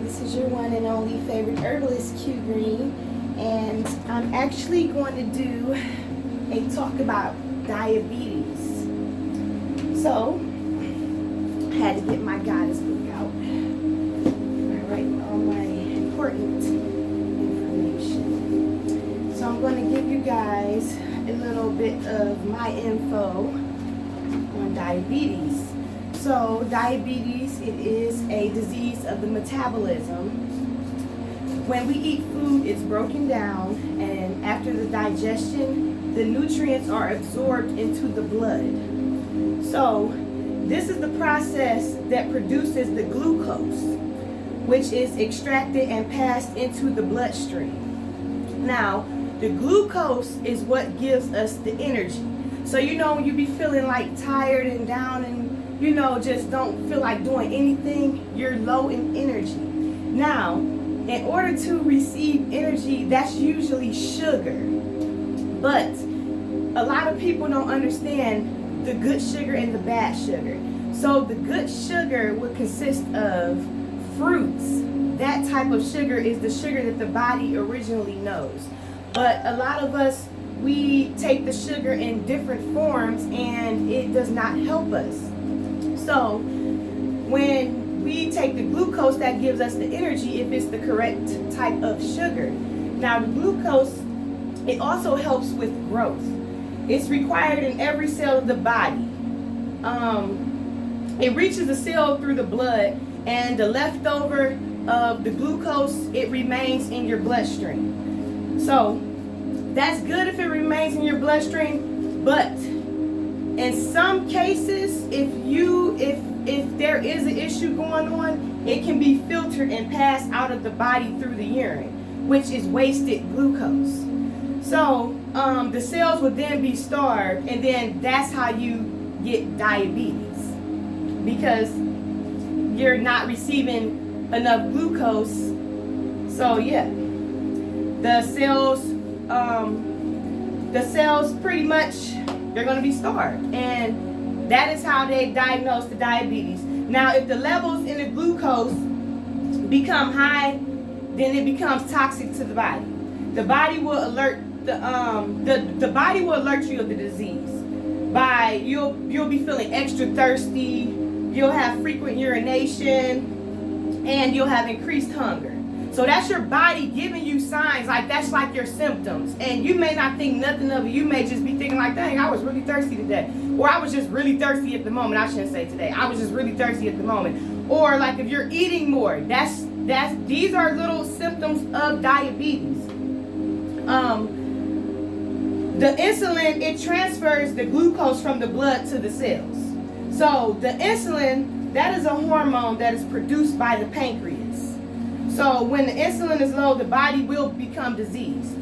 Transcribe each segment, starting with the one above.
This is your one and only favorite herbalist, Q Green, and I'm actually going to do a talk about diabetes. So, I had to get my goddess book out. I write all my important information. So I'm going to give you guys a little bit of my info on diabetes. So diabetes, it is a disease of the metabolism. When we eat food, it's broken down, and after the digestion, the nutrients are absorbed into the blood. So this is the process that produces the glucose, which is extracted and passed into the bloodstream. Now, the glucose is what gives us the energy. So when you be feeling like tired and down and just don't feel like doing anything, you're low in energy. Now, in order to receive energy, that's usually sugar. But a lot of people don't understand the good sugar and the bad sugar. So the good sugar would consist of fruits. That type of sugar is the sugar that the body originally knows. But a lot of us, we take the sugar in different forms and it does not help us. So when we take the glucose, that gives us the energy if it's the correct type of sugar. Now the glucose, it also helps with growth. It's required in every cell of the body. It reaches the cell through the blood, and the leftover of the glucose, it remains in your bloodstream. So that's good if it remains in your bloodstream, but in some cases, if there is an issue going on, it can be filtered and passed out of the body through the urine, which is wasted glucose. So the cells would then be starved, and then that's how you get diabetes, because you're not receiving enough glucose. So yeah, the cells pretty much, they're going to be starved, and that is how they diagnose the diabetes. Now, if the levels in the glucose become high, then it becomes toxic to the body. The body will alert the body will alert you of the disease by you'll be feeling extra thirsty, you'll have frequent urination, and you'll have increased hunger. So that's your body giving you signs, like that's like your symptoms. And you may not think nothing of it. You may just be thinking like, dang, I was really thirsty today. Or I was just really thirsty at the moment. I shouldn't say today. I was just really thirsty at the moment. Or like if you're eating more, these are little symptoms of diabetes. The insulin, it transfers the glucose from the blood to the cells. So the insulin, that is a hormone that is produced by the pancreas. So when the insulin is low, the body will become diseased.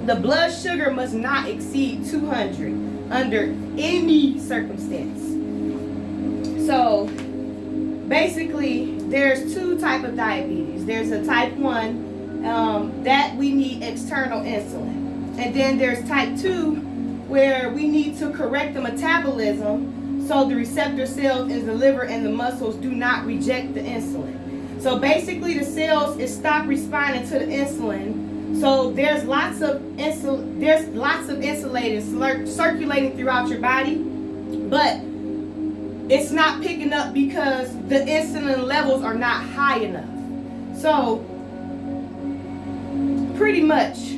The blood sugar must not exceed 200 under any circumstance. So basically, there's two types of diabetes. There's a type 1 that we need external insulin. And then there's type 2 where we need to correct the metabolism so the receptor cells in the liver and the muscles do not reject the insulin. So basically the cells stop responding to the insulin. So there's lots of insulin circulating throughout your body, but it's not picking up because the insulin levels are not high enough. So pretty much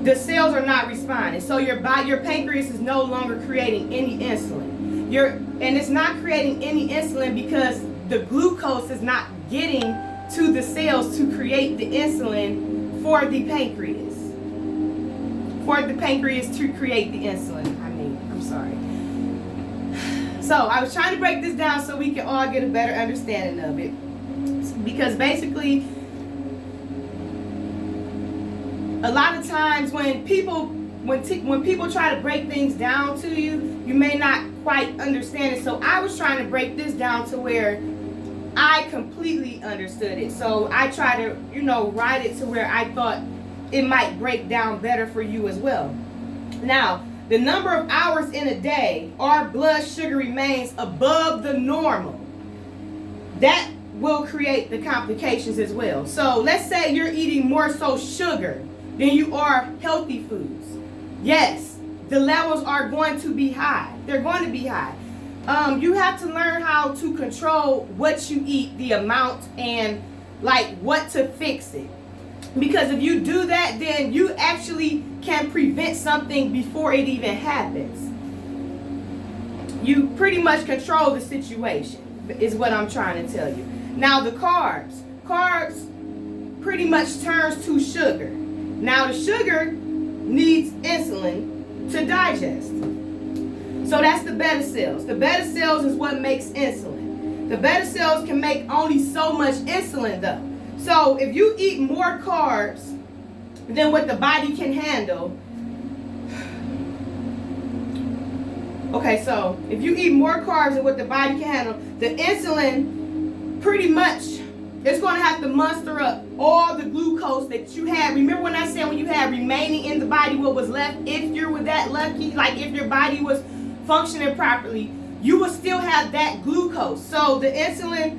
the cells are not responding. So your pancreas is no longer creating any insulin. And it's not creating any insulin because the glucose is not getting to the cells to create the insulin for the pancreas. For the pancreas to create the insulin. I'm sorry. So I was trying to break this down so we can all get a better understanding of it. Because basically, a lot of times when people try to break things down to you, you may not quite understand it. So I was trying to break this down to where I completely understood it. So I try to, write it to where I thought it might break down better for you as well. Now, the number of hours in a day our blood sugar remains above the normal, that will create the complications as well. So let's say you're eating more so sugar than you are healthy foods. Yes, the levels are going to be high. They're going to be high. You have to learn how to control what you eat, the amount, and like what to fix it. Because if you do that, then you actually can prevent something before it even happens. You pretty much control the situation, is what I'm trying to tell you. Now the carbs pretty much turns to sugar. Now the sugar needs insulin to digest. So that's the beta cells. The beta cells is what makes insulin. The beta cells can make only so much insulin though. So if you eat more carbs than what the body can handle, okay, so if you eat more carbs than what the body can handle, the insulin pretty much is going to have to muster up all the glucose that you had. Remember when I said when you had remaining in the body what was left, if you were that lucky, like if your body was functioning properly, you will still have that glucose. So the insulin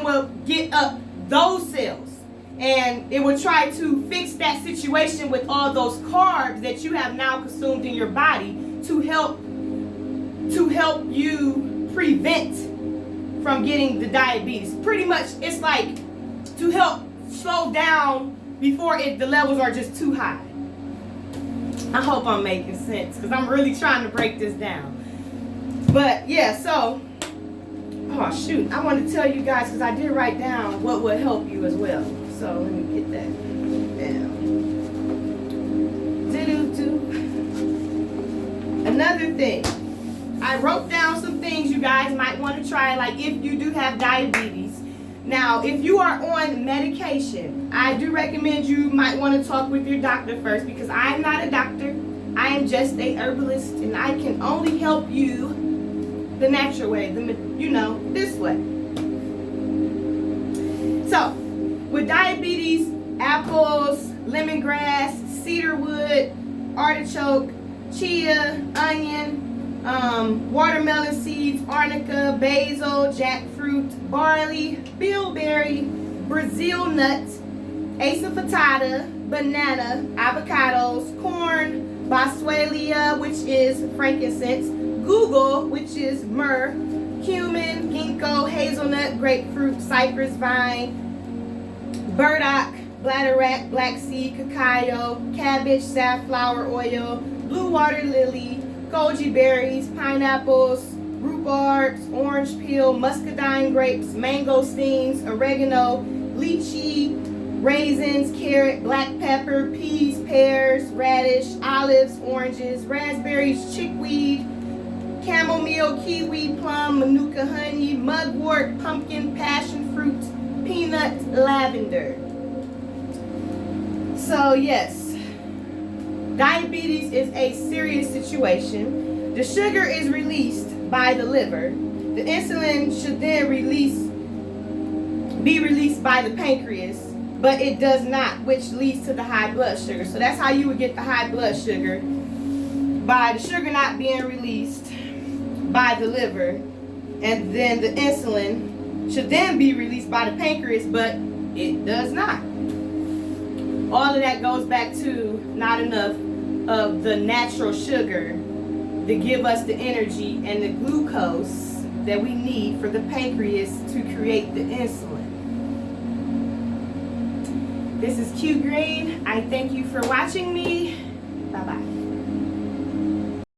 will get up those cells, and it will try to fix that situation with all those carbs that you have now consumed in your body to help you prevent from getting the diabetes. Pretty much it's like to help slow down before the levels are just too high. I hope I'm making sense because I'm really trying to break this down. But yeah, so oh shoot, I want to tell you guys because I did write down what will help you as well. So let me get that down. Another thing, I wrote down some things you guys might want to try, like if you do have diabetes. Now, if you are on medication, I do recommend you might want to talk with your doctor first because I'm not a doctor. I am just a herbalist and I can only help you the natural way, this way. So, with diabetes, apples, lemongrass, cedarwood, artichoke, chia, onion, watermelon seeds, arnica, basil, jackfruit, barley, bilberry, Brazil nuts, asafoetida, banana, avocados, corn, boswellia, which is frankincense, google, which is myrrh, cumin, ginkgo, hazelnut, grapefruit, cypress vine, burdock, bladderwrack, black seed, cacao, cabbage, safflower oil, blue water lily, goji berries, pineapples, rhubarbs, orange peel, muscadine grapes, mangosteens, oregano, lychee, raisins, carrot, black pepper, peas, pears, radish, olives, oranges, raspberries, chickweed, chamomile, kiwi, plum, manuka honey, mugwort, pumpkin, passion fruit, peanut, lavender. So yes, diabetes is a serious situation. The sugar is released by the liver. The insulin should then be released by the pancreas, but it does not, which leads to the high blood sugar. So that's how you would get the high blood sugar, by the sugar not being released by the liver, and then the insulin should then be released by the pancreas, but it does not. All of that goes back to not enough of the natural sugar to give us the energy and the glucose that we need for the pancreas to create the insulin. This is Q Green. I thank you for watching me. Bye-bye.